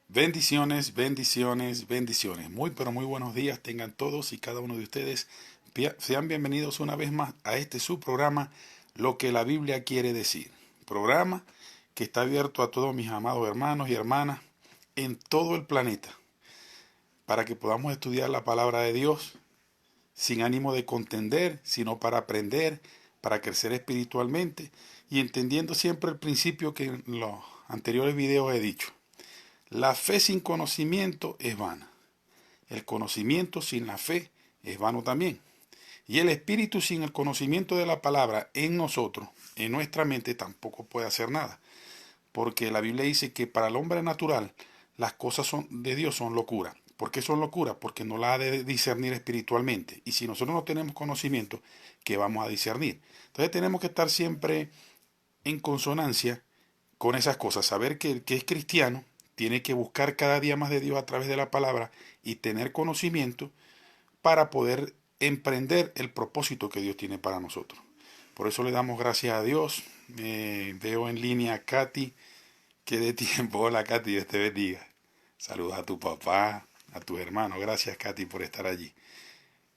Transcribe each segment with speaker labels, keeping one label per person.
Speaker 1: Bendiciones, bendiciones, bendiciones. Muy, pero muy buenos días tengan todos y cada uno de ustedes. Sean bienvenidos una vez más a este su programa, Lo que la Biblia quiere decir. Programa que está abierto a todos mis amados hermanos y hermanas en todo el planeta, para que podamos estudiar la palabra de Dios sin ánimo de contender, sino para aprender, para crecer espiritualmente y entendiendo siempre el principio que en los anteriores videos he dicho. La fe sin conocimiento es vana. El conocimiento sin la fe es vano también. Y el espíritu sin el conocimiento de la palabra en nosotros, en nuestra mente, tampoco puede hacer nada. Porque la Biblia dice que para el hombre natural las cosas de Dios son locura. ¿Por qué son locura? Porque no la ha de discernir espiritualmente. Y si nosotros no tenemos conocimiento, ¿qué vamos a discernir? Entonces tenemos que estar siempre en consonancia con esas cosas. Saber que el que es cristiano tiene que buscar cada día más de Dios a través de la palabra y tener conocimiento para poder emprender el propósito que Dios tiene para nosotros. Por eso le damos gracias a Dios. Veo en línea a Katy, que de tiempo. Hola Katy, Dios te bendiga. Saludos a tu papá, a tus hermanos. Gracias Katy por estar allí.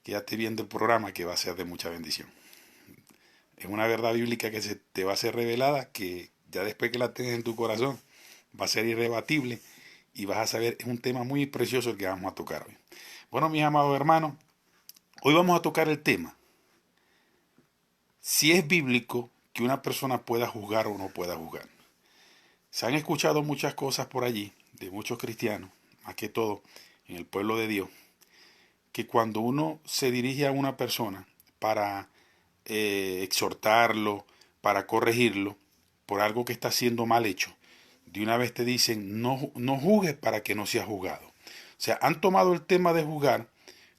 Speaker 1: Quédate viendo el programa que va a ser de mucha bendición. Es una verdad bíblica que se te va a ser revelada, que ya después que la tengas en tu corazón va a ser irrebatible y vas a saber, es un tema muy precioso el que vamos a tocar hoy. Bueno, mis amados hermanos, hoy vamos a tocar el tema, si es bíblico que una persona pueda juzgar o no pueda juzgar. Se han escuchado muchas cosas por allí, de muchos cristianos, más que todo en el pueblo de Dios, que cuando uno se dirige a una persona para exhortarlo, para corregirlo, por algo que está haciendo mal hecho, de una vez te dicen, no juzgues para que no seas juzgado. O sea, han tomado el tema de juzgar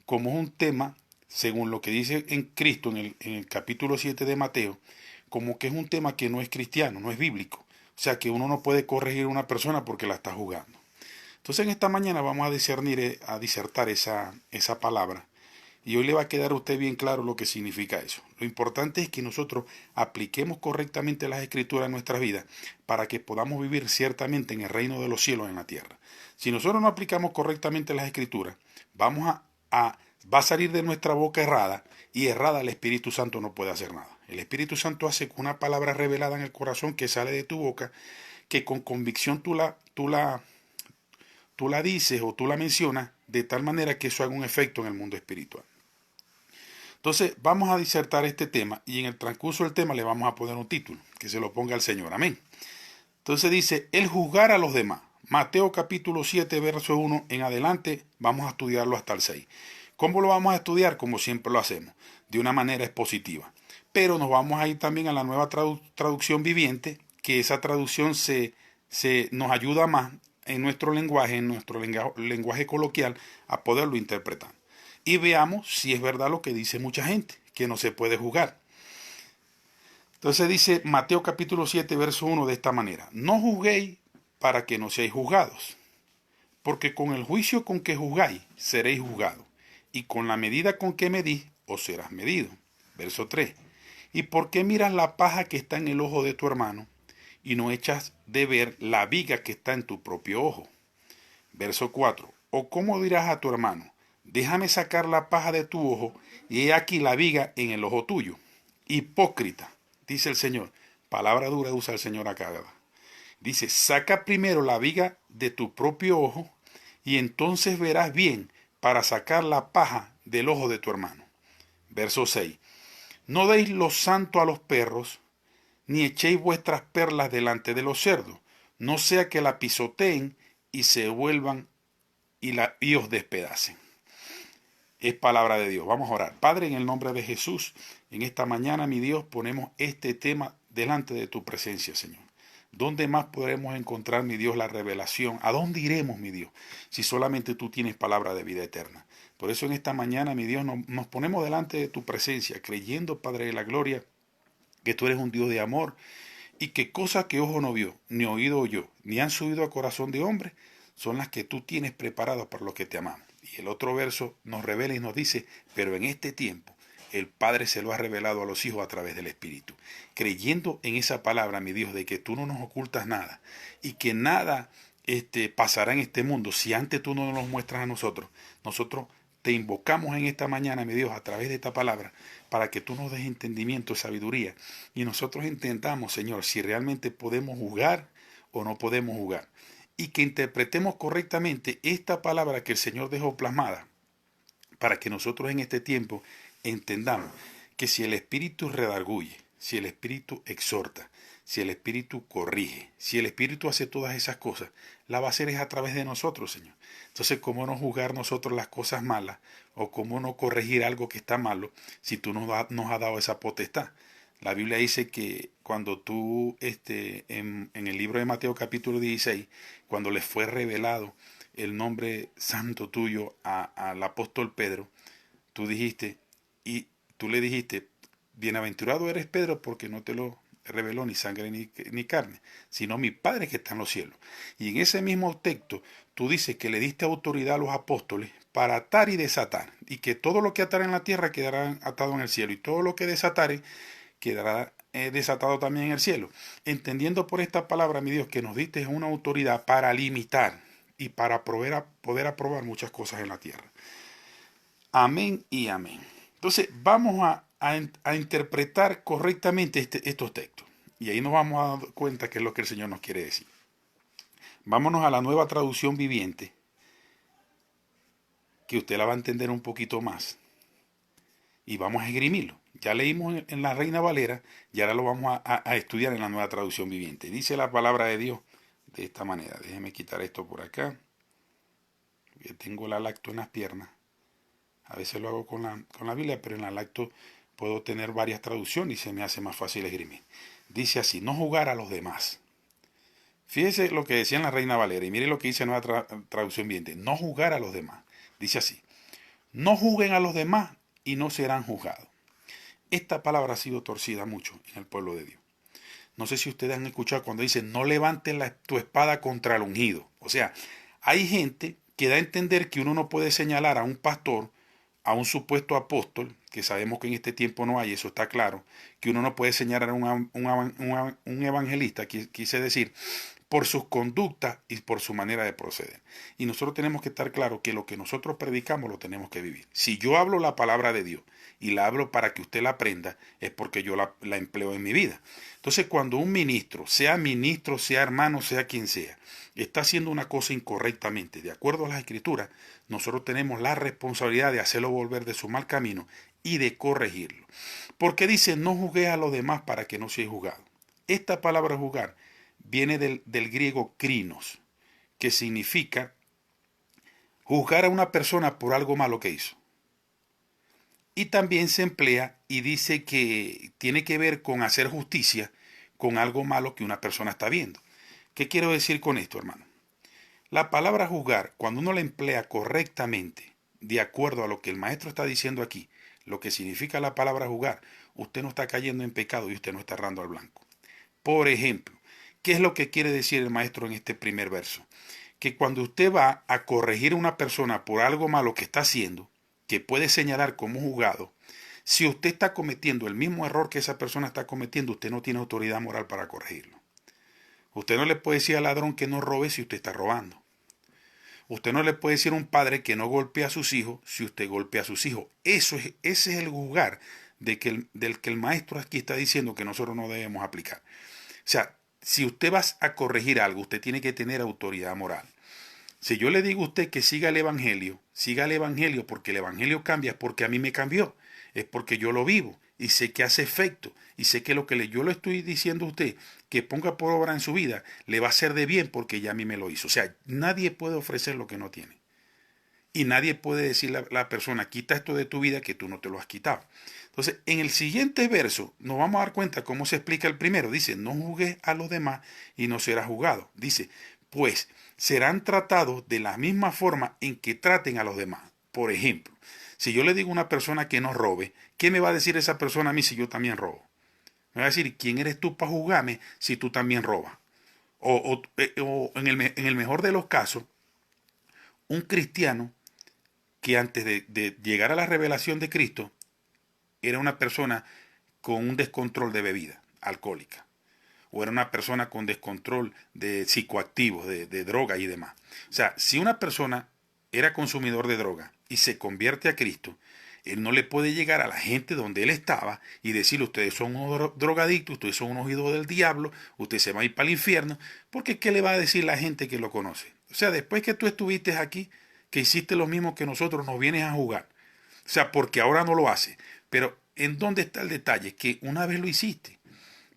Speaker 1: como un tema, según lo que dice en Cristo en el capítulo 7 de Mateo, como que es un tema que no es cristiano, no es bíblico. O sea, que uno no puede corregir a una persona porque la está juzgando. Entonces en esta mañana vamos a discernir, a disertar esa palabra. Y hoy le va a quedar a usted bien claro lo que significa eso. Lo importante es que nosotros apliquemos correctamente las escrituras en nuestras vidas para que podamos vivir ciertamente en el reino de los cielos en la tierra. Si nosotros no aplicamos correctamente las escrituras, va a salir de nuestra boca errada, y errada el Espíritu Santo no puede hacer nada. El Espíritu Santo hace con una palabra revelada en el corazón que sale de tu boca, que con convicción tú la dices o tú la mencionas de tal manera que eso haga un efecto en el mundo espiritual. Entonces vamos a disertar este tema y en el transcurso del tema le vamos a poner un título, que se lo ponga el Señor. Amén. Entonces dice, el juzgar a los demás. Mateo capítulo 7, verso 1 en adelante, vamos a estudiarlo hasta el 6. ¿Cómo lo vamos a estudiar? Como siempre lo hacemos, de una manera expositiva. Pero nos vamos a ir también a la nueva traducción viviente, que esa traducción nos ayuda más en nuestro lenguaje coloquial, a poderlo interpretar. Y veamos si es verdad lo que dice mucha gente, que no se puede juzgar. Entonces dice Mateo capítulo 7, verso 1 de esta manera. No juzguéis para que no seáis juzgados, porque con el juicio con que juzgáis seréis juzgados, y con la medida con que medís os serás medido. Verso 3. ¿Y por qué miras la paja que está en el ojo de tu hermano, y no echas de ver la viga que está en tu propio ojo? Verso 4. ¿O cómo dirás a tu hermano, déjame sacar la paja de tu ojo, y he aquí la viga en el ojo tuyo? Hipócrita, dice el Señor. Palabra dura usa el Señor acá, ¿verdad? Dice, saca primero la viga de tu propio ojo, y entonces verás bien para sacar la paja del ojo de tu hermano. Verso 6. No deis lo santo a los perros, ni echéis vuestras perlas delante de los cerdos, no sea que la pisoteen y se vuelvan y os despedacen. Es palabra de Dios. Vamos a orar. Padre, en el nombre de Jesús, en esta mañana, mi Dios, ponemos este tema delante de tu presencia, Señor. ¿Dónde más podremos encontrar, mi Dios, la revelación? ¿A dónde iremos, mi Dios, si solamente tú tienes palabra de vida eterna? Por eso en esta mañana, mi Dios, nos ponemos delante de tu presencia, creyendo, Padre de la gloria, que tú eres un Dios de amor y que cosas que ojo no vio, ni oído oyó, ni han subido a corazón de hombre, son las que tú tienes preparadas para los que te amamos. Y el otro verso nos revela y nos dice, pero en este tiempo el Padre se lo ha revelado a los hijos a través del Espíritu. Creyendo en esa palabra, mi Dios, de que tú no nos ocultas nada y que nada pasará en este mundo, si antes tú no nos muestras a nosotros, nosotros te invocamos en esta mañana, mi Dios, a través de esta palabra, para que tú nos des entendimiento, sabiduría, y nosotros entendamos, Señor, si realmente podemos jugar o no podemos jugar, y que interpretemos correctamente esta palabra que el Señor dejó plasmada, para que nosotros en este tiempo entendamos que si el Espíritu redarguye, si el Espíritu exhorta, si el Espíritu corrige, si el Espíritu hace todas esas cosas, la va a hacer es a través de nosotros, Señor. Entonces, ¿cómo no juzgar nosotros las cosas malas o cómo no corregir algo que está malo si tú nos has dado esa potestad? La Biblia dice que cuando tú, en el libro de Mateo capítulo 16, cuando les fue revelado el nombre santo tuyo al apóstol Pedro, tú dijiste, y tú le dijiste, bienaventurado eres Pedro porque no te lo reveló ni sangre ni carne, sino mi Padre que está en los cielos. Y en ese mismo texto tú dices que le diste autoridad a los apóstoles para atar y desatar, y que todo lo que atar en la tierra quedará atado en el cielo, y todo lo que desatare quedará desatado también en el cielo. Entendiendo por esta palabra, mi Dios, que nos diste una autoridad para limitar y para poder aprobar muchas cosas en la tierra. Amén y amén. Entonces vamos a interpretar correctamente estos textos. Y ahí nos vamos a dar cuenta que es lo que el Señor nos quiere decir. Vámonos a la Nueva Traducción Viviente, que usted la va a entender un poquito más. Y vamos a esgrimirlo. Ya leímos en la Reina Valera y ahora lo vamos a estudiar en la Nueva Traducción Viviente. Dice la palabra de Dios de esta manera. Déjeme quitar esto por acá. Yo tengo la lacto en las piernas. A veces lo hago con la Biblia, pero en la lacto puedo tener varias traducciones y se me hace más fácil esgrimir. Dice así, no jugar a los demás. Fíjese lo que decía en la Reina Valera y mire lo que dice en Nueva Traducción Viviente. No jugar a los demás. Dice así, no juzguen a los demás y no serán juzgados. Esta palabra ha sido torcida mucho en el pueblo de Dios. No sé si ustedes han escuchado cuando dice no levantes tu espada contra el ungido. O sea, hay gente que da a entender que uno no puede señalar a un pastor, a un supuesto apóstol, que sabemos que en este tiempo no hay, eso está claro, que uno no puede señalar a un evangelista, quise decir, por sus conductas y por su manera de proceder. Y nosotros tenemos que estar claros que lo que nosotros predicamos lo tenemos que vivir. Si yo hablo la palabra de Dios y la hablo para que usted la aprenda, es porque yo la empleo en mi vida. Entonces, cuando un ministro, sea hermano, sea quien sea, está haciendo una cosa incorrectamente, de acuerdo a las escrituras, nosotros tenemos la responsabilidad de hacerlo volver de su mal camino y de corregirlo. Porque dice, no juzgues a los demás para que no seas juzgado. Esta palabra juzgar viene del griego krinos, que significa juzgar a una persona por algo malo que hizo. Y también se emplea y dice que tiene que ver con hacer justicia con algo malo que una persona está viendo. ¿Qué quiero decir con esto, hermano? La palabra juzgar, cuando uno la emplea correctamente, de acuerdo a lo que el maestro está diciendo aquí, lo que significa la palabra juzgar, usted no está cayendo en pecado y usted no está errando al blanco. Por ejemplo, ¿qué es lo que quiere decir el maestro en este primer verso? Que cuando usted va a corregir a una persona por algo malo que está haciendo, que puede señalar como juzgado, si usted está cometiendo el mismo error que esa persona está cometiendo, usted no tiene autoridad moral para corregirlo. Usted no le puede decir al ladrón que no robe si usted está robando. Usted no le puede decir a un padre que no golpee a sus hijos si usted golpea a sus hijos. Ese es el juzgar del que el maestro aquí está diciendo que nosotros no debemos aplicar. O sea, si usted va a corregir algo, usted tiene que tener autoridad moral. Si yo le digo a usted que siga el Evangelio porque el Evangelio cambia, es porque a mí me cambió, es porque yo lo vivo y sé que hace efecto y sé que lo que yo le estoy diciendo a usted que ponga por obra en su vida le va a ser de bien porque ya a mí me lo hizo. O sea, nadie puede ofrecer lo que no tiene. Y nadie puede decirle a la persona, quita esto de tu vida que tú no te lo has quitado. Entonces, en el siguiente verso nos vamos a dar cuenta cómo se explica el primero. Dice, no juzgues a los demás y no serás juzgado. Dice, pues serán tratados de la misma forma en que traten a los demás. Por ejemplo, si yo le digo a una persona que no robe, ¿qué me va a decir esa persona a mí si yo también robo? Me va a decir, ¿quién eres tú para juzgarme si tú también robas? O en el mejor de los casos, un cristiano que antes de llegar a la revelación de Cristo era una persona con un descontrol de bebida alcohólica. o era una persona con descontrol de psicoactivos, de droga y demás. O sea, si una persona era consumidor de droga y se convierte a Cristo, él no le puede llegar a la gente donde él estaba y decirle, ustedes son unos drogadictos, ustedes son unos hijos del diablo, ustedes se van a ir para el infierno, porque ¿qué le va a decir la gente que lo conoce? O sea, después que tú estuviste aquí, que hiciste lo mismo que nosotros, nos vienes a jugar. O sea, porque ahora no lo hace. Pero ¿en dónde está el detalle? Que una vez lo hiciste.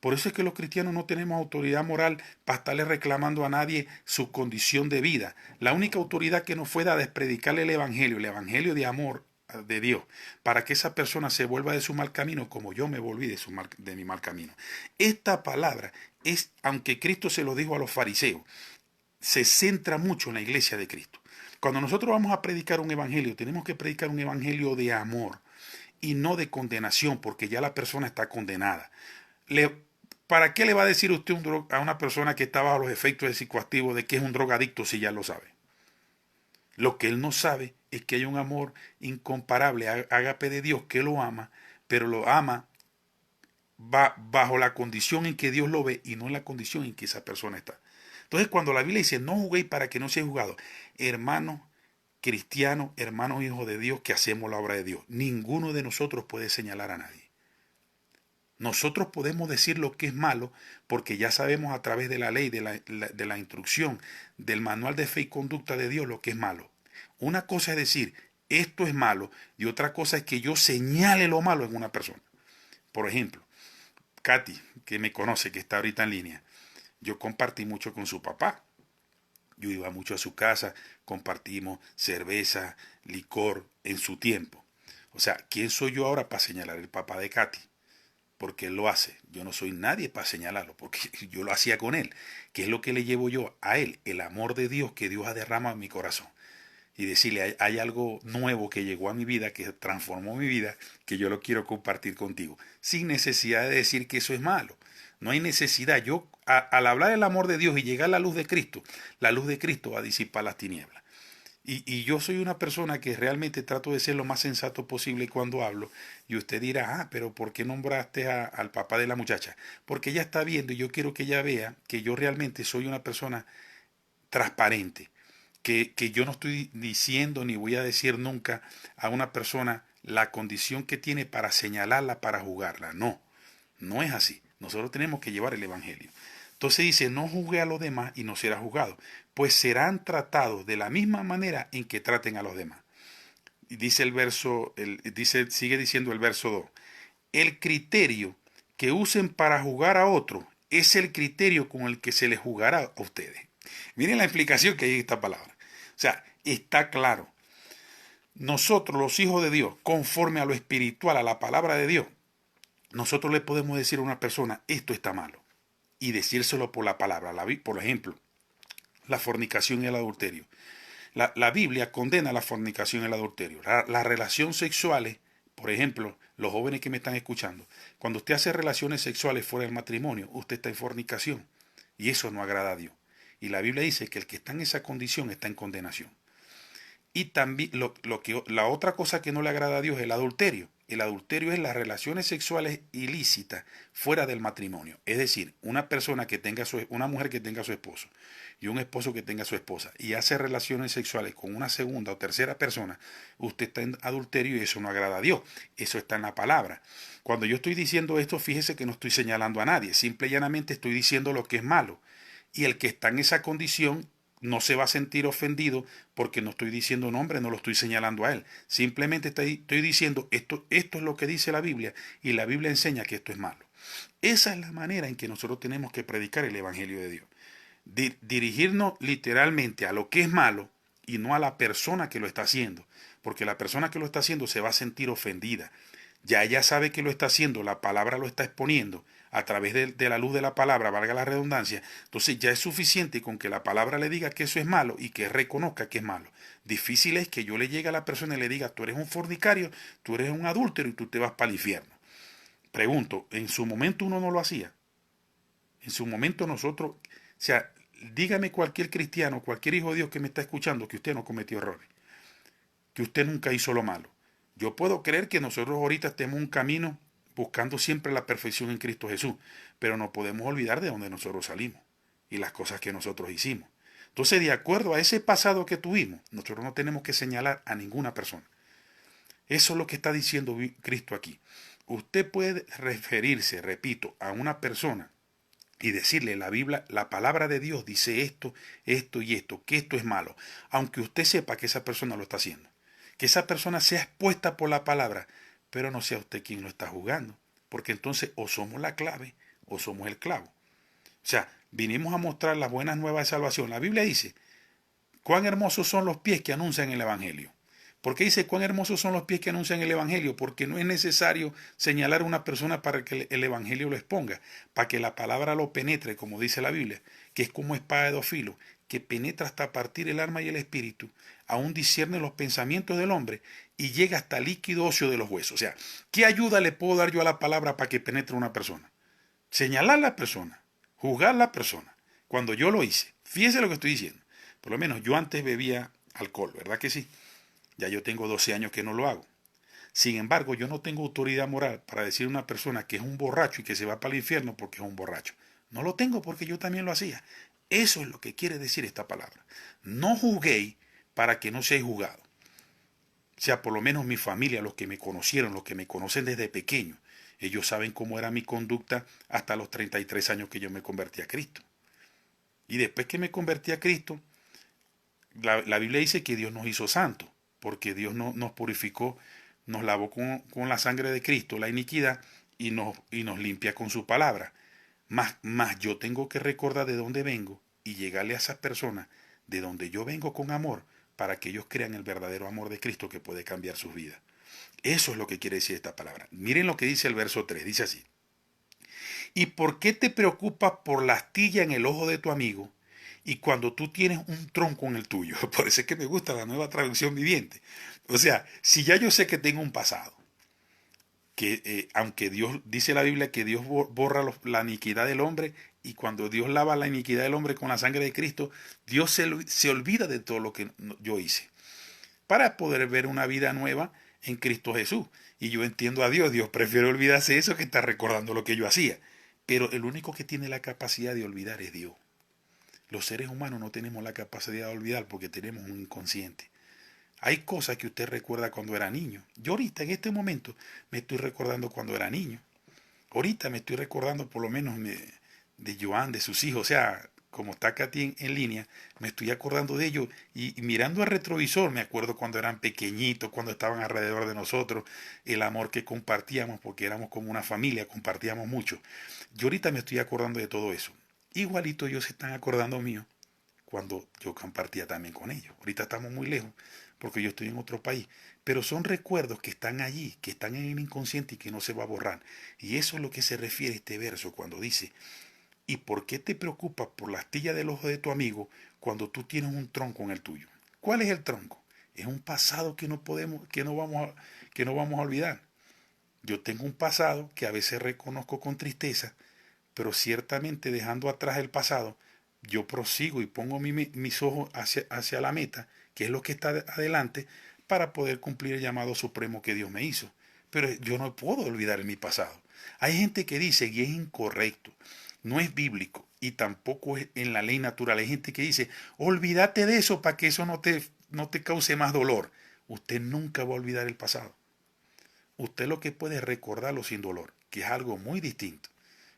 Speaker 1: Por eso es que los cristianos no tenemos autoridad moral para estarle reclamando a nadie su condición de vida. La única autoridad que nos fue dada es predicarle el evangelio de amor de Dios, para que esa persona se vuelva de su mal camino como yo me volví de mi mal camino. Esta palabra es, aunque Cristo se lo dijo a los fariseos, se centra mucho en la iglesia de Cristo. Cuando nosotros vamos a predicar un evangelio, tenemos que predicar un evangelio de amor y no de condenación, porque ya la persona está condenada. ¿Para qué le va a decir usted a una persona que está bajo los efectos de psicoactivos de que es un drogadicto si ya lo sabe? Lo que él no sabe es que hay un amor incomparable, ágape de Dios, que lo ama, pero lo ama bajo la condición en que Dios lo ve y no en la condición en que esa persona está. Entonces, cuando la Biblia dice, no juguéis para que no seáis jugados, hermanos cristianos, hermanos hijos de Dios, que hacemos la obra de Dios, ninguno de nosotros puede señalar a nadie. Nosotros podemos decir lo que es malo porque ya sabemos a través de la ley, de la instrucción, del manual de fe y conducta de Dios lo que es malo. Una cosa es decir, esto es malo, y otra cosa es que yo señale lo malo en una persona. Por ejemplo, Katy, que me conoce, que está ahorita en línea, yo compartí mucho con su papá. Yo iba mucho a su casa, compartimos cerveza, licor en su tiempo. O sea, ¿quién soy yo ahora para señalar el papá de Katy? Porque él lo hace. Yo no soy nadie para señalarlo, porque yo lo hacía con él. ¿Qué es lo que le llevo yo a él? El amor de Dios que Dios ha derramado en mi corazón. Y decirle, hay algo nuevo que llegó a mi vida, que transformó mi vida, que yo lo quiero compartir contigo. Sin necesidad de decir que eso es malo. No hay necesidad. Yo, al hablar del amor de Dios y llegar a la luz de Cristo va a disipar las tinieblas. Y yo soy una persona que realmente trato de ser lo más sensato posible cuando hablo. Y usted dirá, pero ¿por qué nombraste al papá de la muchacha? Porque ella está viendo y yo quiero que ella vea que yo realmente soy una persona transparente. Que yo no estoy diciendo ni voy a decir nunca a una persona la condición que tiene para señalarla, para juzgarla. No, no es así. Nosotros tenemos que llevar el Evangelio. Entonces dice, no juzgue a los demás y no será juzgado, pues serán tratados de la misma manera en que traten a los demás. Y dice el verso, sigue diciendo el verso 2, el criterio que usen para juzgar a otro es el criterio con el que se les juzgará a ustedes. Miren la explicación que hay en esta palabra. O sea, está claro. Nosotros, los hijos de Dios, conforme a lo espiritual, a la palabra de Dios, nosotros le podemos decir a una persona, esto está malo, y decírselo por la palabra. Por ejemplo, la fornicación y el adulterio. La Biblia condena la fornicación y el adulterio. Las relaciones sexuales, por ejemplo, los jóvenes que me están escuchando, cuando usted hace relaciones sexuales fuera del matrimonio, usted está en fornicación, y eso no agrada a Dios. Y la Biblia dice que el que está en esa condición está en condenación. Y también la otra cosa que no le agrada a Dios es el adulterio. El adulterio es las relaciones sexuales ilícitas fuera del matrimonio. Es decir, una mujer que tenga a su esposo y un esposo que tenga a su esposa y hace relaciones sexuales con una segunda o tercera persona, usted está en adulterio y eso no agrada a Dios. Eso está en la palabra. Cuando yo estoy diciendo esto, fíjese que no estoy señalando a nadie. Simple y llanamente estoy diciendo lo que es malo. Y el que está en esa condición no se va a sentir ofendido porque no estoy diciendo nombre, no lo estoy señalando a él. Simplemente estoy diciendo esto es lo que dice la Biblia y la Biblia enseña que esto es malo. Esa es la manera en que nosotros tenemos que predicar el Evangelio de Dios. Dirigirnos literalmente a lo que es malo y no a la persona que lo está haciendo, porque la persona que lo está haciendo se va a sentir ofendida. Ya ella sabe que lo está haciendo, la palabra lo está exponiendo a través de la luz de la palabra, valga la redundancia. Entonces ya es suficiente con que la palabra le diga que eso es malo y que reconozca que es malo. Difícil es que yo le llegue a la persona y le diga, tú eres un fornicario, tú eres un adúltero y tú te vas para el infierno. Pregunto, ¿en su momento uno no lo hacía? En su momento nosotros, o sea, dígame cualquier cristiano, cualquier hijo de Dios que me está escuchando que usted no cometió errores, que usted nunca hizo lo malo. Yo puedo creer que nosotros ahorita tenemos un camino buscando siempre la perfección en Cristo Jesús, pero no podemos olvidar de dónde nosotros salimos y las cosas que nosotros hicimos. Entonces, de acuerdo a ese pasado que tuvimos, nosotros no tenemos que señalar a ninguna persona. Eso es lo que está diciendo Cristo aquí. Usted puede referirse, repito, a una persona y decirle la Biblia, la palabra de Dios dice esto, esto y esto, que esto es malo, aunque usted sepa que esa persona lo está haciendo. Que esa persona sea expuesta por la palabra, pero no sea usted quien lo está juzgando, porque entonces o somos la clave o somos el clavo. O sea, vinimos a mostrar las buenas nuevas de salvación. La Biblia dice, cuán hermosos son los pies que anuncian el Evangelio. ¿Por qué dice cuán hermosos son los pies que anuncian el Evangelio? Porque no es necesario señalar a una persona para que el Evangelio lo exponga, para que la palabra lo penetre, como dice la Biblia, que es como espada de dos filos, que penetra hasta partir el alma y el espíritu, aún discierne los pensamientos del hombre y llega hasta el líquido óseo de los huesos. O sea, ¿qué ayuda le puedo dar yo a la palabra para que penetre una persona? Señalar a la persona, juzgar a la persona. Cuando yo lo hice, fíjese lo que estoy diciendo. Por lo menos yo antes bebía alcohol, ¿verdad que sí? Ya yo tengo 12 años que no lo hago. Sin embargo, yo no tengo autoridad moral para decir a una persona que es un borracho y que se va para el infierno porque es un borracho. No lo tengo porque yo también lo hacía. Eso es lo que quiere decir esta palabra. No juzguéis para que no seáis juzgados. O sea, por lo menos mi familia, los que me conocieron, los que me conocen desde pequeño, ellos saben cómo era mi conducta hasta los 33 años que yo me convertí a Cristo. Y después que me convertí a Cristo, la Biblia dice que Dios nos hizo santos, porque Dios nos purificó, nos lavó con la sangre de Cristo, la iniquidad, y nos limpia con su palabra. Más yo tengo que recordar de dónde vengo y llegarle a esas personas de donde yo vengo con amor, para que ellos crean el verdadero amor de Cristo que puede cambiar sus vidas. Eso es lo que quiere decir esta palabra. Miren lo que dice el verso 3, dice así. ¿Y por qué te preocupas por la astilla en el ojo de tu amigo y cuando tú tienes un tronco en el tuyo? Por eso es que me gusta la nueva traducción viviente. O sea, si ya yo sé que tengo un pasado, que aunque Dios, dice la Biblia que Dios borra la iniquidad del hombre, y cuando Dios lava la iniquidad del hombre con la sangre de Cristo, Dios se olvida de todo lo que yo hice, para poder ver una vida nueva en Cristo Jesús. Y yo entiendo a Dios, Dios prefiere olvidarse eso que estar recordando lo que yo hacía. Pero el único que tiene la capacidad de olvidar es Dios. Los seres humanos no tenemos la capacidad de olvidar porque tenemos un inconsciente. Hay cosas que usted recuerda cuando era niño. Yo ahorita, en este momento, me estoy recordando cuando era niño. Ahorita me estoy recordando por lo menos de Joan, de sus hijos. O sea, como está Katy en línea, me estoy acordando de ellos. Y mirando al retrovisor, me acuerdo cuando eran pequeñitos, cuando estaban alrededor de nosotros, el amor que compartíamos, porque éramos como una familia, compartíamos mucho. Yo ahorita me estoy acordando de todo eso. Igualito ellos se están acordando mío cuando yo compartía también con ellos. Ahorita estamos muy lejos porque yo estoy en otro país, pero son recuerdos que están allí, que están en el inconsciente y que no se va a borrar. Y eso es lo que se refiere este verso cuando dice, ¿y por qué te preocupas por la astilla del ojo de tu amigo cuando tú tienes un tronco en el tuyo? ¿Cuál es el tronco? Es un pasado que no podemos, que no vamos a olvidar. Yo tengo un pasado que a veces reconozco con tristeza, pero ciertamente dejando atrás el pasado, yo prosigo y pongo mis ojos hacia la meta, que es lo que está adelante, para poder cumplir el llamado supremo que Dios me hizo. Pero yo no puedo olvidar mi pasado. Hay gente que dice, y es incorrecto, no es bíblico y tampoco es en la ley natural. Hay gente que dice, olvídate de eso para que eso no te cause más dolor. Usted nunca va a olvidar el pasado. Usted lo que puede es recordarlo sin dolor, que es algo muy distinto.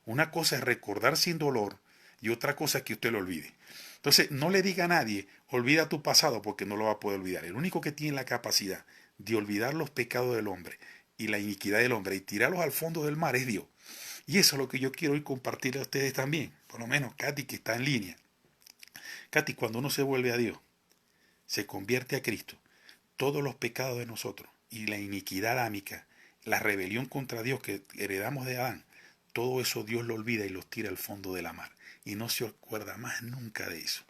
Speaker 1: Una cosa es recordar sin dolor y otra cosa es que usted lo olvide. Entonces, no le diga a nadie, olvida tu pasado porque no lo va a poder olvidar. El único que tiene la capacidad de olvidar los pecados del hombre y la iniquidad del hombre y tirarlos al fondo del mar es Dios. Y eso es lo que yo quiero hoy compartir a ustedes también. Por lo menos Katy, que está en línea. Katy, cuando uno se vuelve a Dios, se convierte a Cristo, todos los pecados de nosotros y la iniquidad ámica, la rebelión contra Dios que heredamos de Adán, todo eso Dios lo olvida y los tira al fondo de la mar. Y no se acuerda más nunca de eso.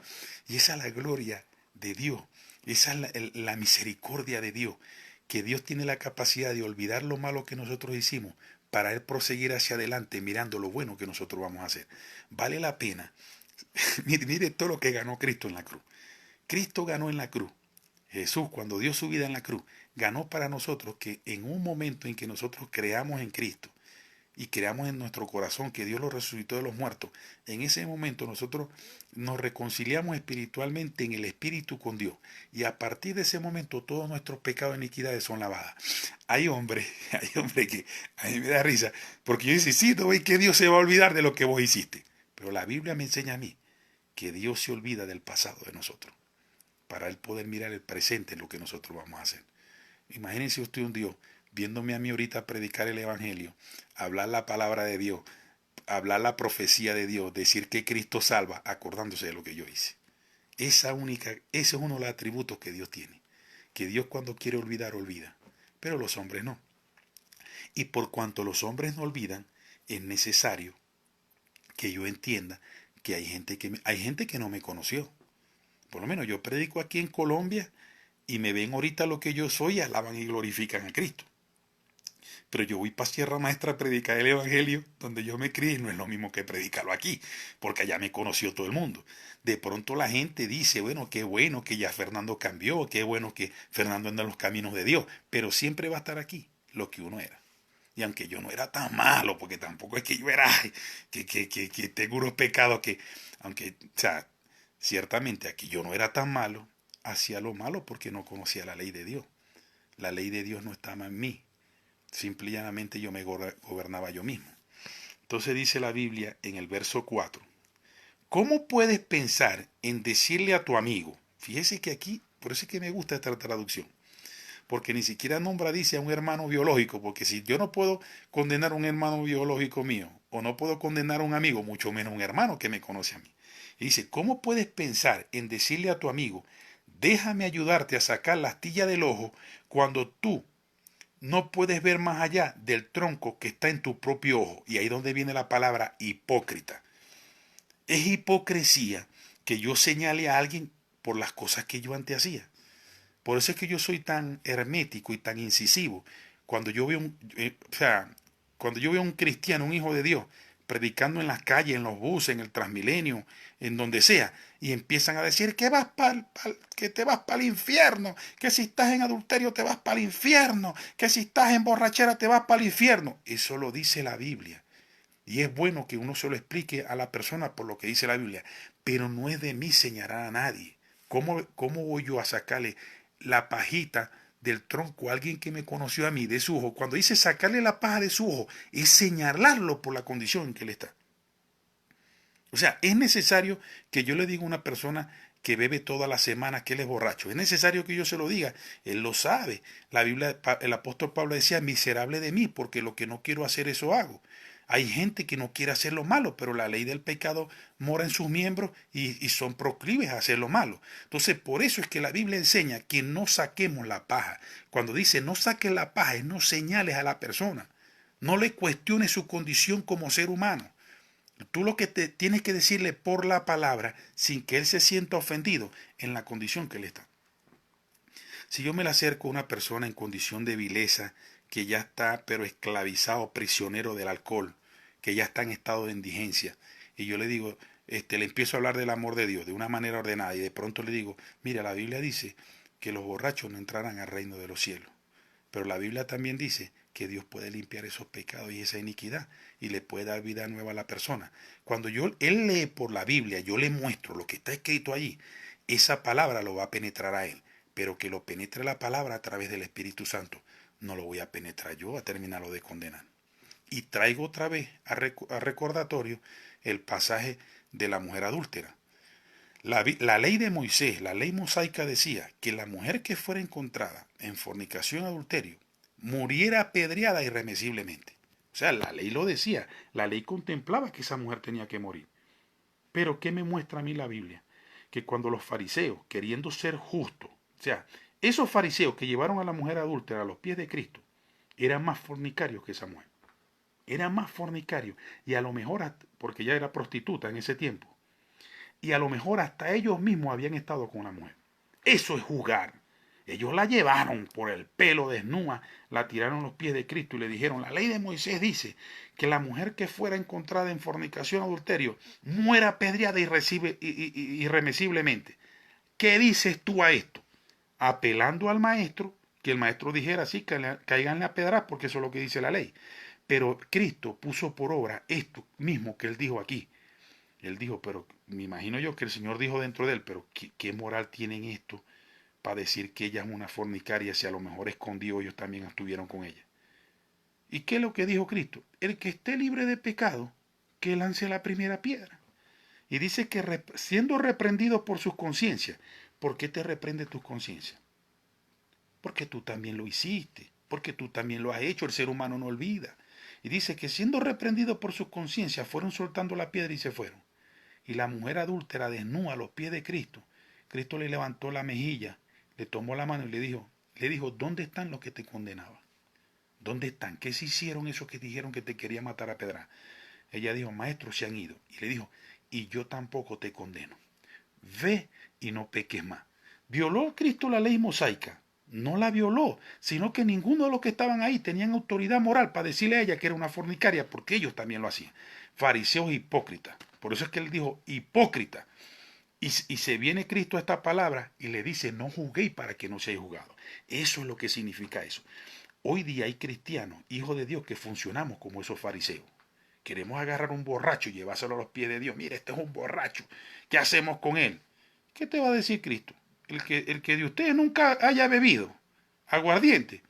Speaker 1: Y esa es la gloria de Dios. Esa es la misericordia de Dios. Que Dios tiene la capacidad de olvidar lo malo que nosotros hicimos para Él proseguir hacia adelante mirando lo bueno que nosotros vamos a hacer. Vale la pena. Mire todo lo que ganó Cristo en la cruz. Cristo ganó en la cruz. Jesús, cuando dio su vida en la cruz, ganó para nosotros que en un momento en que nosotros creamos en Cristo, y creamos en nuestro corazón que Dios lo resucitó de los muertos, en ese momento nosotros nos reconciliamos espiritualmente en el Espíritu con Dios. Y a partir de ese momento todos nuestros pecados e iniquidades son lavadas. Hay hombre que a mí me da risa, porque yo digo, sí, no veis que Dios se va a olvidar de lo que vos hiciste. Pero la Biblia me enseña a mí que Dios se olvida del pasado de nosotros, para Él poder mirar el presente en lo que nosotros vamos a hacer. Imagínense usted un Dios viéndome a mí ahorita predicar el Evangelio, hablar la palabra de Dios, hablar la profecía de Dios, decir que Cristo salva, acordándose de lo que yo hice. Ese es uno de los atributos que Dios tiene. Que Dios cuando quiere olvidar, olvida. Pero los hombres no. Y por cuanto los hombres no olvidan, es necesario que yo entienda que hay gente que no me conoció. Por lo menos yo predico aquí en Colombia y me ven ahorita lo que yo soy y alaban y glorifican a Cristo. Pero yo voy para Sierra Maestra a predicar el Evangelio donde yo me crié y no es lo mismo que predicarlo aquí, porque allá me conoció todo el mundo. De pronto la gente dice, bueno que ya Fernando cambió, qué bueno que Fernando anda en los caminos de Dios, pero siempre va a estar aquí lo que uno era. Y aunque yo no era tan malo, porque tampoco es que yo era, que tengo unos pecados aunque, o sea, ciertamente aquí yo no era tan malo, hacía lo malo porque no conocía la ley de Dios. La ley de Dios no estaba en mí. Simple y llanamente yo me gobernaba yo mismo. Entonces dice la Biblia en el verso 4. ¿Cómo puedes pensar en decirle a tu amigo? Fíjese que aquí, por eso es que me gusta esta traducción. Porque ni siquiera dice a un hermano biológico, porque si yo no puedo condenar a un hermano biológico mío, o no puedo condenar a un amigo, mucho menos a un hermano que me conoce a mí. Y dice, ¿cómo puedes pensar en decirle a tu amigo, déjame ayudarte a sacar la astilla del ojo, cuando tú no puedes ver más allá del tronco que está en tu propio ojo? Y ahí es donde viene la palabra hipócrita. Es hipocresía que yo señale a alguien por las cosas que yo antes hacía. Por eso es que yo soy tan hermético y tan incisivo. Cuando yo veo cuando yo veo un cristiano, un hijo de Dios, predicando en las calles, en los buses, en el Transmilenio, en donde sea, y empiezan a decir que que te vas para el infierno, que si estás en adulterio te vas para el infierno, que si estás en borrachera te vas para el infierno. Eso lo dice la Biblia. Y es bueno que uno se lo explique a la persona por lo que dice la Biblia, pero no es de mí señalar a nadie. ¿Cómo voy yo a sacarle la pajita del tronco a alguien que me conoció a mí, de su ojo? Cuando dice sacarle la paja de su ojo, es señalarlo por la condición en que él está. O sea, es necesario que yo le diga a una persona que bebe toda la semana que él es borracho. Es necesario que yo se lo diga. Él lo sabe. La Biblia, el apóstol Pablo decía, miserable de mí, porque lo que no quiero hacer, eso hago. Hay gente que no quiere hacer lo malo, pero la ley del pecado mora en sus miembros y son proclives a hacer lo malo. Entonces, por eso es que la Biblia enseña que no saquemos la paja. Cuando dice no saques la paja, es no señales a la persona. No le cuestiones su condición como ser humano. Tú lo que te tienes que decirle por la palabra, sin que él se sienta ofendido en la condición que él está. Si yo me le acerco a una persona en condición de vileza, que ya está pero esclavizado, prisionero del alcohol, que ya está en estado de indigencia, y yo le digo, le empiezo a hablar del amor de Dios de una manera ordenada, y de pronto le digo, mira, la Biblia dice que los borrachos no entrarán al reino de los cielos. Pero la Biblia también dice que Dios puede limpiar esos pecados y esa iniquidad y le puede dar vida nueva a la persona. Cuando él lee por la Biblia, yo le muestro lo que está escrito allí, esa palabra lo va a penetrar a él. Pero que lo penetre la palabra a través del Espíritu Santo, no lo voy a penetrar yo a terminarlo de condenar. Y traigo otra vez a recordatorio el pasaje de la mujer adúltera. La ley de Moisés, la ley mosaica decía que la mujer que fuera encontrada en fornicación, adulterio, muriera apedreada irremisiblemente. O sea, la ley lo decía, la ley contemplaba que esa mujer tenía que morir. Pero ¿qué me muestra a mí la Biblia? Que cuando los fariseos, queriendo ser justos, o sea, esos fariseos que llevaron a la mujer adúltera a los pies de Cristo, eran más fornicarios que esa mujer. Eran más fornicarios. Y a lo mejor, porque ella era prostituta en ese tiempo, y a lo mejor hasta ellos mismos habían estado con la mujer. Eso es juzgar. Ellos la llevaron por el pelo desnuda, la tiraron a los pies de Cristo y le dijeron, la ley de Moisés dice que la mujer que fuera encontrada en fornicación o adulterio muera apedreada irremisiblemente. ¿Qué dices tú a esto? Apelando al maestro, que el maestro dijera, sí, cáiganle a pedras porque eso es lo que dice la ley. Pero Cristo puso por obra esto mismo que él dijo aquí. Él dijo, pero me imagino yo que el Señor dijo dentro de él, pero ¿qué moral tienen esto para decir que ella es una fornicaria si a lo mejor escondió ellos también estuvieron con ella? ¿Y qué es lo que dijo Cristo? El que esté libre de pecado, que lance la primera piedra. Y dice que siendo reprendido por sus conciencias. ¿Por qué te reprende tu conciencia? Porque tú también lo hiciste, porque tú también lo has hecho, el ser humano no olvida. Y dice que siendo reprendido por sus conciencias, fueron soltando la piedra y se fueron. Y la mujer adúltera desnuda a los pies de Cristo. Cristo le levantó la mejilla, le tomó la mano y le dijo, ¿dónde están los que te condenaban? ¿Dónde están? ¿Qué se hicieron esos que dijeron que te querían matar a pedra? Ella dijo, maestro, se han ido. Y le dijo, y yo tampoco te condeno. Ve y no peques más. ¿Violó Cristo la ley mosaica? No la violó, sino que ninguno de los que estaban ahí tenían autoridad moral para decirle a ella que era una fornicaria, porque ellos también lo hacían. Fariseos hipócritas. Por eso es que él dijo, hipócrita. Y se viene Cristo a esta palabra y le dice, no juzguéis para que no seáis juzgados. Eso es lo que significa eso. Hoy día hay cristianos, hijos de Dios, que funcionamos como esos fariseos. Queremos agarrar un borracho y llevárselo a los pies de Dios. Mire, este es un borracho. ¿Qué hacemos con él? ¿Qué te va a decir Cristo? El que de ustedes nunca haya bebido aguardiente,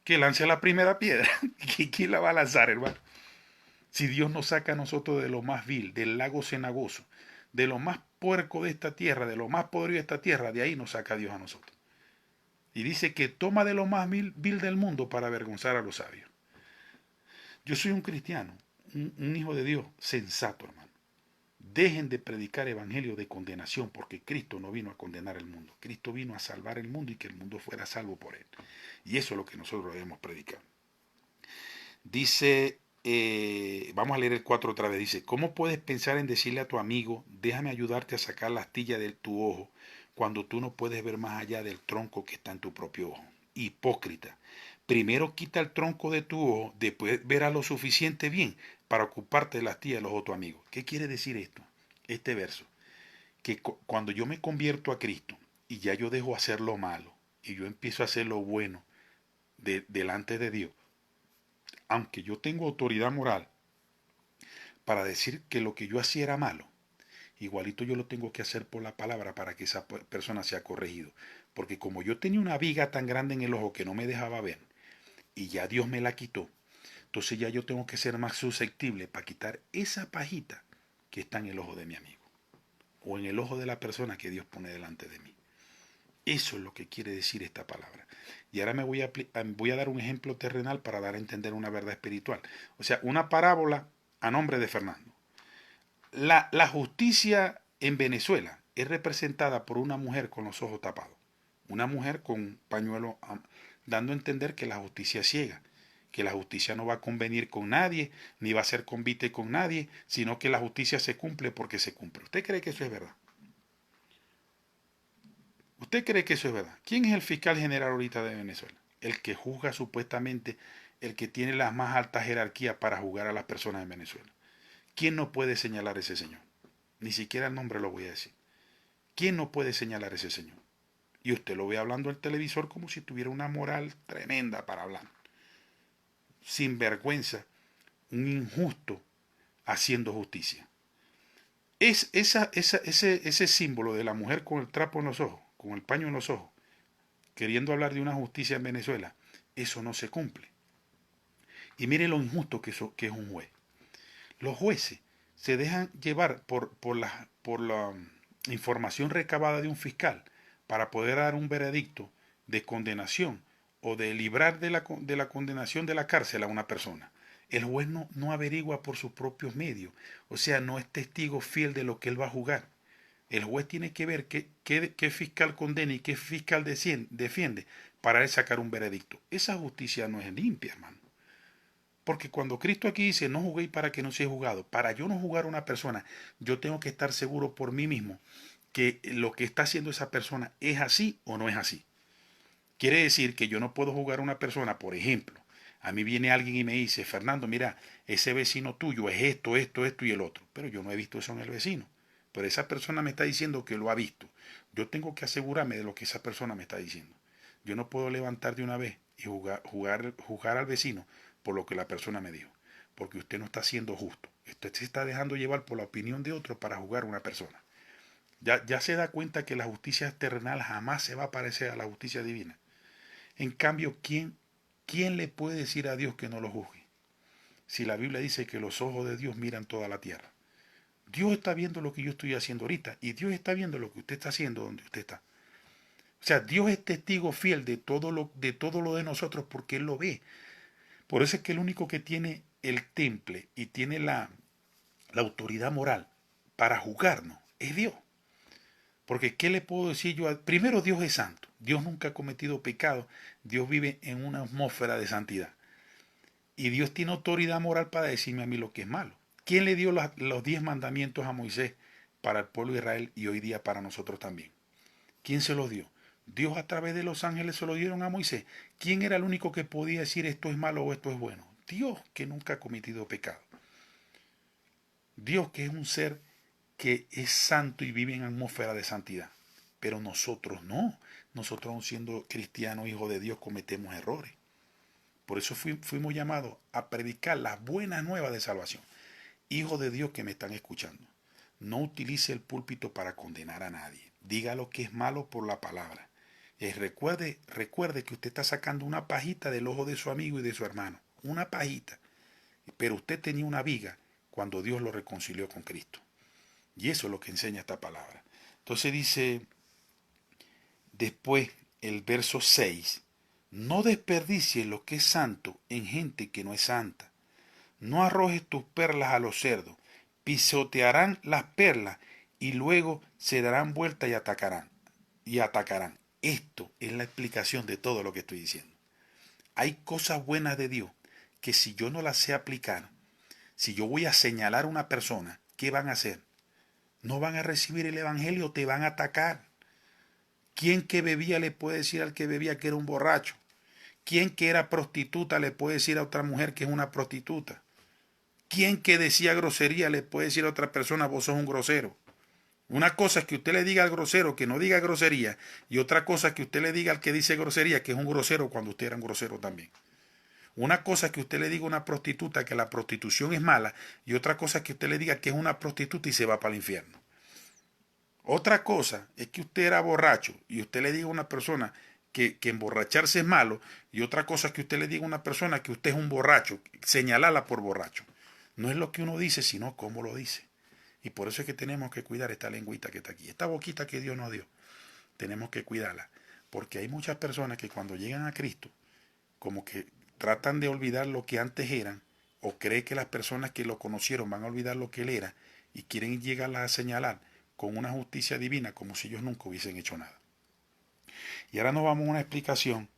Speaker 1: que lance la primera piedra. ¿Quién la va a lanzar, hermano? Si Dios nos saca a nosotros de lo más vil, del lago cenagoso, de lo más puerco de esta tierra, de lo más podrido de esta tierra, de ahí nos saca Dios a nosotros. Y dice que toma de lo más vil del mundo para avergonzar a los sabios. Yo soy un cristiano, un hijo de Dios sensato, hermano. Dejen de predicar evangelio de condenación, porque Cristo no vino a condenar el mundo. Cristo vino a salvar el mundo y que el mundo fuera salvo por él. Y eso es lo que nosotros debemos predicar. Dice, vamos a leer el 4 otra vez. Dice, ¿cómo puedes pensar en decirle a tu amigo, déjame ayudarte a sacar la astilla de tu ojo, cuando tú no puedes ver más allá del tronco que está en tu propio ojo? Hipócrita. Primero quita el tronco de tu ojo, después verás lo suficiente bien para ocuparte de la astilla del ojo de tu amigo. ¿Qué quiere decir esto? Este verso. Que cuando yo me convierto a Cristo y ya yo dejo hacer lo malo y yo empiezo a hacer lo bueno delante de Dios, aunque yo tengo autoridad moral para decir que lo que yo hacía era malo, igualito yo lo tengo que hacer por la palabra para que esa persona sea corregido. Porque como yo tenía una viga tan grande en el ojo que no me dejaba ver, y ya Dios me la quitó, entonces ya yo tengo que ser más susceptible para quitar esa pajita que está en el ojo de mi amigo, o en el ojo de la persona que Dios pone delante de mí. Eso es lo que quiere decir esta palabra. Y ahora me voy a dar un ejemplo terrenal para dar a entender una verdad espiritual. O sea, una parábola a nombre de Fernando. La justicia en Venezuela es representada por una mujer con los ojos tapados. Una mujer con un pañuelo dando a entender que la justicia es ciega, que la justicia no va a convenir con nadie, ni va a ser convite con nadie, sino que la justicia se cumple porque se cumple. ¿Usted cree que eso es verdad? ¿Usted cree que eso es verdad? ¿Quién es el fiscal general ahorita de Venezuela? El que juzga supuestamente, el que tiene las más altas jerarquías para juzgar a las personas en Venezuela. ¿Quién no puede señalar a ese señor? Ni siquiera el nombre lo voy a decir. ¿Quién no puede señalar a ese señor? Y usted lo ve hablando al televisor como si tuviera una moral tremenda para hablar. Sin vergüenza, un injusto haciendo justicia. Es ese símbolo de la mujer con el trapo en los ojos, con el paño en los ojos, queriendo hablar de una justicia en Venezuela, eso no se cumple. Y mire lo injusto que es un juez. Los jueces se dejan llevar por la información recabada de un fiscal para poder dar un veredicto de condenación o de librar de la condenación de la cárcel a una persona. El juez no averigua por sus propios medios, o sea, no es testigo fiel de lo que él va a juzgar. El juez tiene que ver qué fiscal condena y qué fiscal defiende para él sacar un veredicto. Esa justicia no es limpia, hermano. Porque cuando Cristo aquí dice, no juguéis para que no sea juzgado, para yo no jugar a una persona, yo tengo que estar seguro por mí mismo que lo que está haciendo esa persona es así o no es así. Quiere decir que yo no puedo jugar a una persona, por ejemplo, a mí viene alguien y me dice, Fernando, mira, ese vecino tuyo es esto, esto, esto y el otro. Pero yo no he visto eso en el vecino. Pero esa persona me está diciendo que lo ha visto. Yo tengo que asegurarme de lo que esa persona me está diciendo. Yo no puedo levantar de una vez y juzgar al vecino por lo que la persona me dijo, porque usted no está siendo justo. Usted se está dejando llevar por la opinión de otro para juzgar a una persona. Ya se da cuenta que la justicia terrenal jamás se va a parecer a la justicia divina. En cambio, ¿quién le puede decir a Dios que no lo juzgue? Si la Biblia dice que los ojos de Dios miran toda la tierra. Dios está viendo lo que yo estoy haciendo ahorita y Dios está viendo lo que usted está haciendo donde usted está. O sea, Dios es testigo fiel de todo lo de nosotros porque Él lo ve. Por eso es que el único que tiene el temple y tiene la autoridad moral para juzgarnos es Dios. Porque ¿qué le puedo decir yo? Primero, Dios es santo. Dios nunca ha cometido pecado. Dios vive en una atmósfera de santidad. Y Dios tiene autoridad moral para decirme a mí lo que es malo. ¿Quién le dio los 10 mandamientos a Moisés para el pueblo de Israel y hoy día para nosotros también? ¿Quién se los dio? Dios a través de los ángeles se lo dieron a Moisés. ¿Quién era el único que podía decir esto es malo o esto es bueno? Dios, que nunca ha cometido pecado. Dios, que es un ser que es santo y vive en atmósfera de santidad. Pero nosotros no. Nosotros, aun siendo cristianos, hijos de Dios, cometemos errores. Por eso fuimos llamados a predicar las buenas nuevas de salvación. Hijos de Dios que me están escuchando, no utilice el púlpito para condenar a nadie. Diga lo que es malo por la palabra. Recuerde que usted está sacando una pajita del ojo de su amigo y de su hermano. Una pajita. Pero usted tenía una viga cuando Dios lo reconcilió con Cristo. Y eso es lo que enseña esta palabra. Entonces dice, después el verso 6, no desperdicies lo que es santo en gente que no es santa. No arrojes tus perlas a los cerdos, pisotearán las perlas y luego se darán vuelta y atacarán. Esto es la explicación de todo lo que estoy diciendo. Hay cosas buenas de Dios que si yo no las sé aplicar, si yo voy a señalar a una persona, ¿qué van a hacer? No van a recibir el evangelio, te van a atacar. ¿Quién que bebía le puede decir al que bebía que era un borracho? ¿Quién que era prostituta le puede decir a otra mujer que es una prostituta? ¿Quién que decía grosería le puede decir a otra persona vos sos un grosero? Una cosa es que usted le diga al grosero que no diga grosería y otra cosa es que usted le diga al que dice grosería que es un grosero cuando usted era un grosero también. Una cosa es que usted le diga a una prostituta que la prostitución es mala y otra cosa es que usted le diga que es una prostituta y se va para el infierno. Otra cosa es que usted era borracho y usted le diga a una persona que emborracharse es malo y otra cosa es que usted le diga a una persona que usted es un borracho, señalala por borracho. No es lo que uno dice, sino cómo lo dice. Y por eso es que tenemos que cuidar esta lengüita que está aquí, esta boquita que Dios nos dio. Tenemos que cuidarla, porque hay muchas personas que cuando llegan a Cristo, como que tratan de olvidar lo que antes eran, o creen que las personas que lo conocieron van a olvidar lo que él era, y quieren llegarlas a señalar con una justicia divina como si ellos nunca hubiesen hecho nada. Y ahora nos vamos a una explicación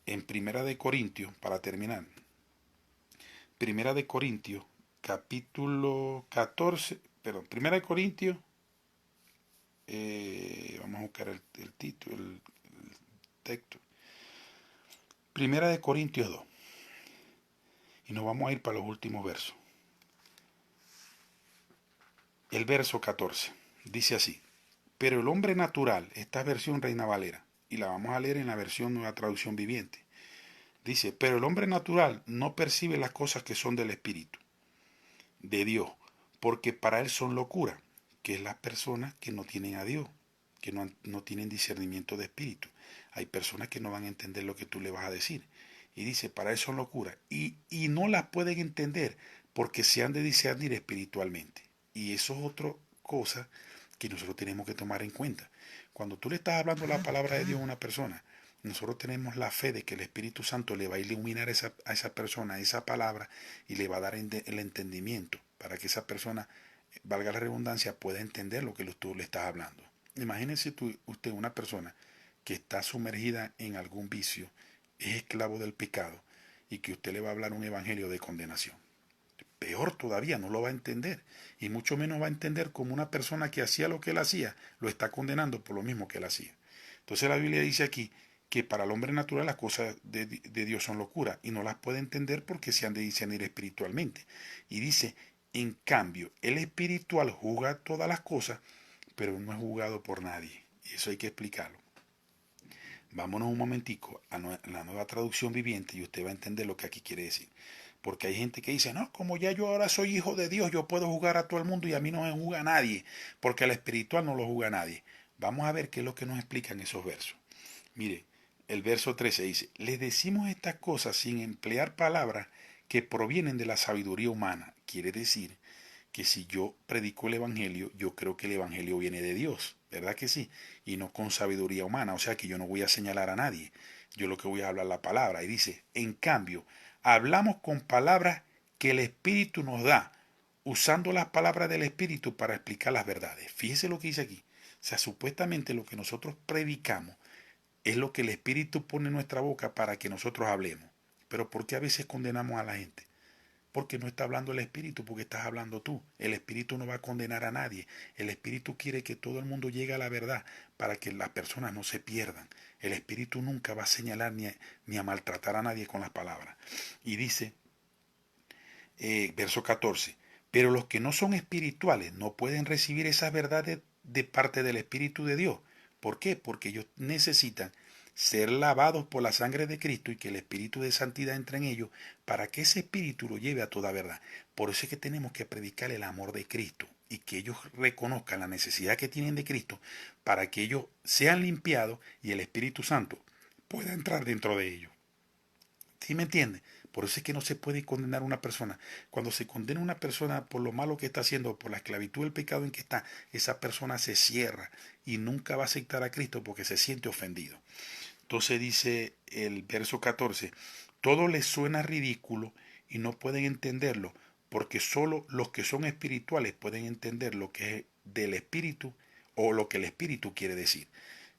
Speaker 1: en Primera de Corintios, para terminar. Primera de Corintios, capítulo 14, perdón, Primera de Corintios, vamos a buscar el título, el texto. Primera de Corintios 2. Y nos vamos a ir para los últimos versos. El verso 14 dice así: pero el hombre natural, esta es versión Reina Valera, y la vamos a leer en la versión Nueva Traducción Viviente. Dice, pero el hombre natural no percibe las cosas que son del Espíritu, de Dios, porque para él son locura, que es las personas que no tienen a Dios, que no tienen discernimiento de espíritu. Hay personas que no van a entender lo que tú le vas a decir. Y dice, para él son locura. Y no las pueden entender porque se han de discernir espiritualmente. Y eso es otra cosa que nosotros tenemos que tomar en cuenta. Cuando tú le estás hablando la palabra de Dios a una persona, nosotros tenemos la fe de que el Espíritu Santo le va a iluminar a esa persona, esa palabra, y le va a dar el entendimiento para que esa persona, valga la redundancia, pueda entender lo que tú le estás hablando. Imagínese usted una persona que está sumergida en algún vicio, es esclavo del pecado, y que usted le va a hablar un evangelio de condenación. Peor todavía, no lo va a entender, y mucho menos va a entender como una persona que hacía lo que él hacía, lo está condenando por lo mismo que él hacía. Entonces la Biblia dice aquí que para el hombre natural las cosas de Dios son locura y no las puede entender porque se han de discernir espiritualmente. Y dice, en cambio, el espiritual juzga todas las cosas, pero no es juzgado por nadie. Y eso hay que explicarlo. Vámonos un momentico a la nueva traducción viviente y usted va a entender lo que aquí quiere decir. Porque hay gente que dice, no, como ya yo ahora soy hijo de Dios, yo puedo jugar a todo el mundo y a mí no me juzga nadie, porque al espiritual no lo juzga nadie. Vamos a ver qué es lo que nos explican esos versos. Mire, el verso 13 dice, les decimos estas cosas sin emplear palabras que provienen de la sabiduría humana. Quiere decir que si yo predico el Evangelio, yo creo que el Evangelio viene de Dios, ¿verdad que sí? Y no con sabiduría humana, o sea que yo no voy a señalar a nadie, yo lo que voy a hablar la palabra. Y dice, en cambio, hablamos con palabras que el Espíritu nos da, usando las palabras del Espíritu para explicar las verdades. Fíjese lo que dice aquí. O sea, supuestamente lo que nosotros predicamos es lo que el Espíritu pone en nuestra boca para que nosotros hablemos. Pero ¿por qué a veces condenamos a la gente? Porque no está hablando el Espíritu, porque estás hablando tú. El Espíritu no va a condenar a nadie. El Espíritu quiere que todo el mundo llegue a la verdad para que las personas no se pierdan. El Espíritu nunca va a señalar ni a maltratar a nadie con las palabras. Y dice, verso 14, pero los que no son espirituales no pueden recibir esas verdades de parte del Espíritu de Dios. ¿Por qué? Porque ellos necesitan ser lavados por la sangre de Cristo y que el Espíritu de Santidad entre en ellos para que ese Espíritu lo lleve a toda verdad. Por eso es que tenemos que predicar el amor de Cristo y que ellos reconozcan la necesidad que tienen de Cristo para que ellos sean limpiados y el Espíritu Santo pueda entrar dentro de ellos. ¿Sí me entiende? Por eso es que no se puede condenar a una persona. Cuando se condena a una persona por lo malo que está haciendo, por la esclavitud del pecado en que está, esa persona se cierra y nunca va a aceptar a Cristo porque se siente ofendido. Entonces dice el verso 14, todo les suena ridículo y no pueden entenderlo, porque solo los que son espirituales pueden entender lo que es del espíritu o lo que el espíritu quiere decir.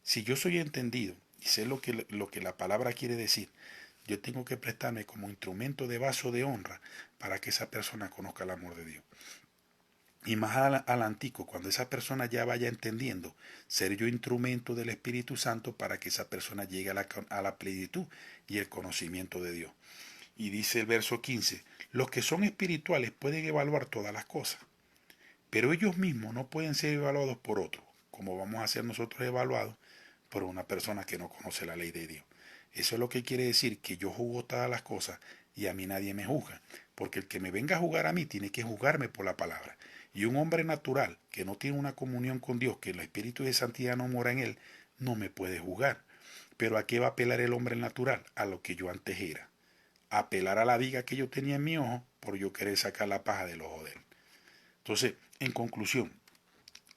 Speaker 1: Si yo soy entendido y sé lo que la palabra quiere decir, yo tengo que prestarme como instrumento de vaso de honra para que esa persona conozca el amor de Dios. Y más adelantico, cuando esa persona ya vaya entendiendo, ser yo instrumento del Espíritu Santo para que esa persona llegue a la plenitud y el conocimiento de Dios. Y dice el verso 15, los que son espirituales pueden evaluar todas las cosas, pero ellos mismos no pueden ser evaluados por otros, como vamos a ser nosotros evaluados por una persona que no conoce la ley de Dios. Eso es lo que quiere decir que yo juzgo todas las cosas y a mí nadie me juzga, porque el que me venga a juzgar a mí tiene que juzgarme por la palabra. Y un hombre natural que no tiene una comunión con Dios, que el Espíritu de Santidad no mora en él, no me puede juzgar. Pero ¿a qué va a apelar el hombre natural? A lo que yo antes era. A apelar a la viga que yo tenía en mi ojo por yo querer sacar la paja del ojo de él. Entonces, en conclusión,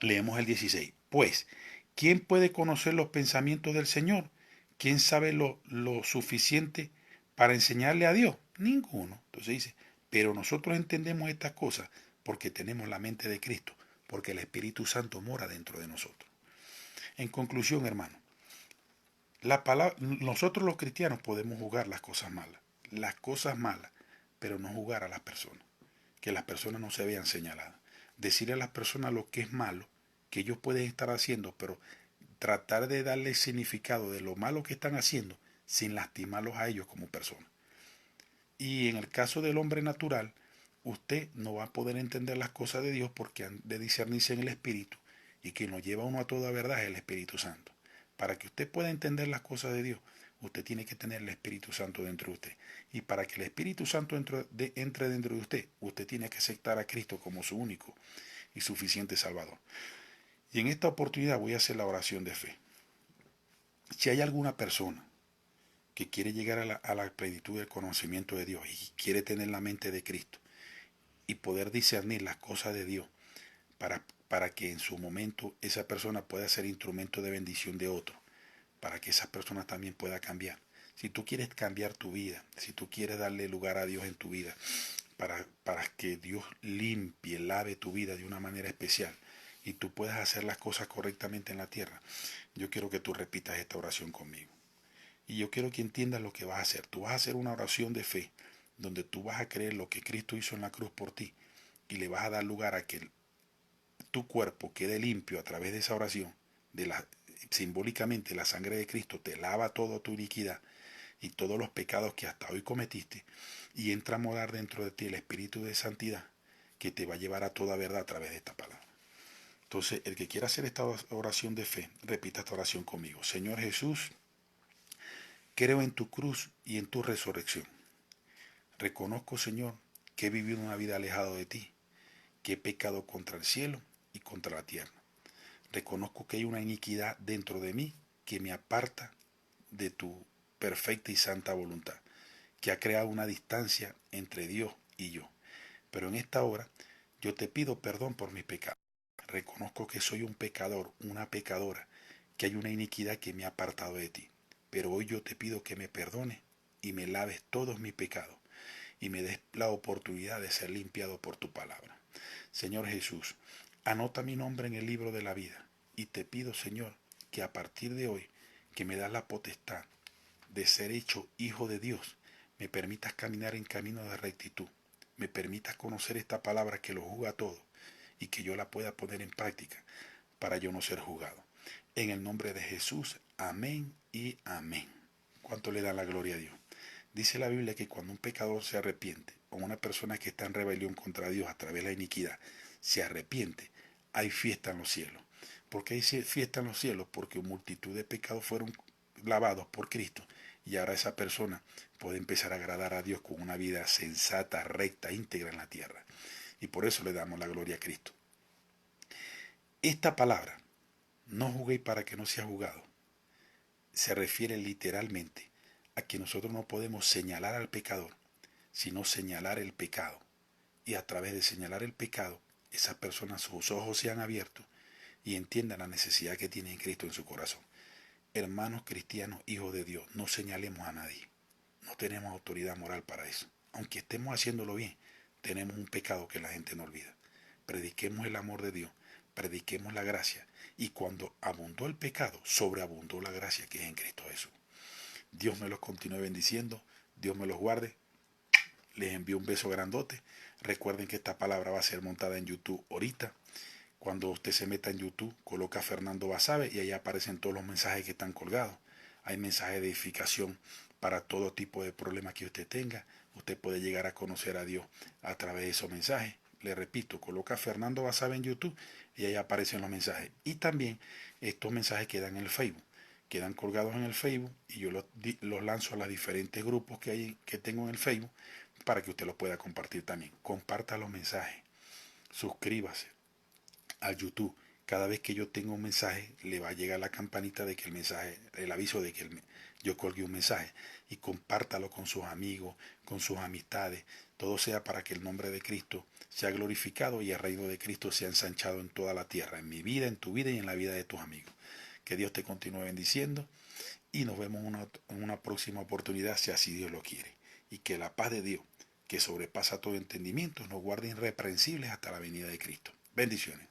Speaker 1: leemos el 16. Pues, ¿quién puede conocer los pensamientos del Señor? ¿Quién sabe lo suficiente para enseñarle a Dios? Ninguno. Entonces dice, pero nosotros entendemos estas cosas porque tenemos la mente de Cristo, porque el Espíritu Santo mora dentro de nosotros. En conclusión, hermano, nosotros los cristianos podemos jugar las cosas malas, pero no jugar a las personas, que las personas no se vean señaladas. Decirle a las personas lo que es malo, que ellos pueden estar haciendo, pero tratar de darle significado de lo malo que están haciendo sin lastimarlos a ellos como personas. Y en el caso del hombre natural, usted no va a poder entender las cosas de Dios porque han de discernirse en el Espíritu y quien lo lleva a uno a toda verdad es el Espíritu Santo. Para que usted pueda entender las cosas de Dios, usted tiene que tener el Espíritu Santo dentro de usted. Y para que el Espíritu Santo entre dentro de usted, usted tiene que aceptar a Cristo como su único y suficiente Salvador. Y en esta oportunidad voy a hacer la oración de fe. Si hay alguna persona que quiere llegar a la plenitud del conocimiento de Dios y quiere tener la mente de Cristo y poder discernir las cosas de Dios para que en su momento esa persona pueda ser instrumento de bendición de otro, para que esa persona también pueda cambiar. Si tú quieres cambiar tu vida, si tú quieres darle lugar a Dios en tu vida, para que Dios limpie, lave tu vida de una manera especial y tú puedas hacer las cosas correctamente en la tierra, yo quiero que tú repitas esta oración conmigo. Y yo quiero que entiendas lo que vas a hacer. Tú vas a hacer una oración de fe, donde tú vas a creer lo que Cristo hizo en la cruz por ti y le vas a dar lugar a que tu cuerpo quede limpio a través de esa oración. Simbólicamente la sangre de Cristo te lava toda tu iniquidad y todos los pecados que hasta hoy cometiste y entra a morar dentro de ti el Espíritu de Santidad que te va a llevar a toda verdad a través de esta palabra. Entonces, el que quiera hacer esta oración de fe, repita esta oración conmigo. Señor Jesús, Creo en tu cruz y en tu resurrección. Reconozco, Señor, que he vivido una vida alejado de ti, que he pecado contra el cielo y contra la tierra. Reconozco que hay una iniquidad dentro de mí que me aparta de tu perfecta y santa voluntad, que ha creado una distancia entre Dios y yo. Pero en esta hora yo te pido perdón por mis pecados. Reconozco que soy un pecador, una pecadora, que hay una iniquidad que me ha apartado de ti. Pero hoy yo te pido que me perdones y me laves todos mis pecados y me des la oportunidad de ser limpiado por tu palabra. Señor Jesús, anota mi nombre en el libro de la vida y te pido, Señor, que a partir de hoy, que me das la potestad de ser hecho hijo de Dios, me permitas caminar en camino de rectitud, me permitas conocer esta palabra que lo juzga todo y que yo la pueda poner en práctica para yo no ser juzgado. En el nombre de Jesús, amén y amén. ¿Cuánto le da la gloria a Dios? Dice la Biblia que cuando un pecador se arrepiente, o una persona que está en rebelión contra Dios a través de la iniquidad, se arrepiente, hay fiesta en los cielos. ¿Por qué hay fiesta en los cielos? Porque multitud de pecados fueron lavados por Cristo y ahora esa persona puede empezar a agradar a Dios con una vida sensata, recta, íntegra en la tierra. Y por eso le damos la gloria a Cristo. Esta palabra, no juzguéis para que no sea juzgado, se refiere literalmente a que nosotros no podemos señalar al pecador, sino señalar el pecado. Y a través de señalar el pecado, esas personas, sus ojos se han abierto y entiendan la necesidad que tiene Cristo en su corazón. Hermanos cristianos, hijos de Dios, no señalemos a nadie. No tenemos autoridad moral para eso. Aunque estemos haciéndolo bien, tenemos un pecado que la gente no olvida. Prediquemos el amor de Dios, prediquemos la gracia. Y cuando abundó el pecado, sobreabundó la gracia que es en Cristo Jesús. Dios me los continúe bendiciendo, Dios me los guarde. Les envío un beso grandote. Recuerden que esta palabra va a ser montada en YouTube ahorita. Cuando usted se meta en YouTube, coloca Fernando Basabe y ahí aparecen todos los mensajes que están colgados. Hay mensajes de edificación para todo tipo de problemas que usted tenga. Usted puede llegar a conocer a Dios a través de esos mensajes. Le repito, coloca Fernando Basabe en YouTube y ahí aparecen los mensajes. Y también estos mensajes quedan en el Facebook. Quedan colgados en el Facebook y yo los lanzo a los diferentes grupos que tengo en el Facebook para que usted los pueda compartir también. Comparta los mensajes. Suscríbase a YouTube. Cada vez que yo tengo un mensaje, le va a llegar la campanita de que el aviso de que yo colgué un mensaje. Y compártalo con sus amigos, con sus amistades. Todo sea para que el nombre de Cristo sea glorificado y el reino de Cristo sea ensanchado en toda la tierra, en mi vida, en tu vida y en la vida de tus amigos. Que Dios te continúe bendiciendo y nos vemos en una próxima oportunidad si así Dios lo quiere. Y que la paz de Dios, que sobrepasa todo entendimiento, nos guarde irreprensibles hasta la venida de Cristo. Bendiciones.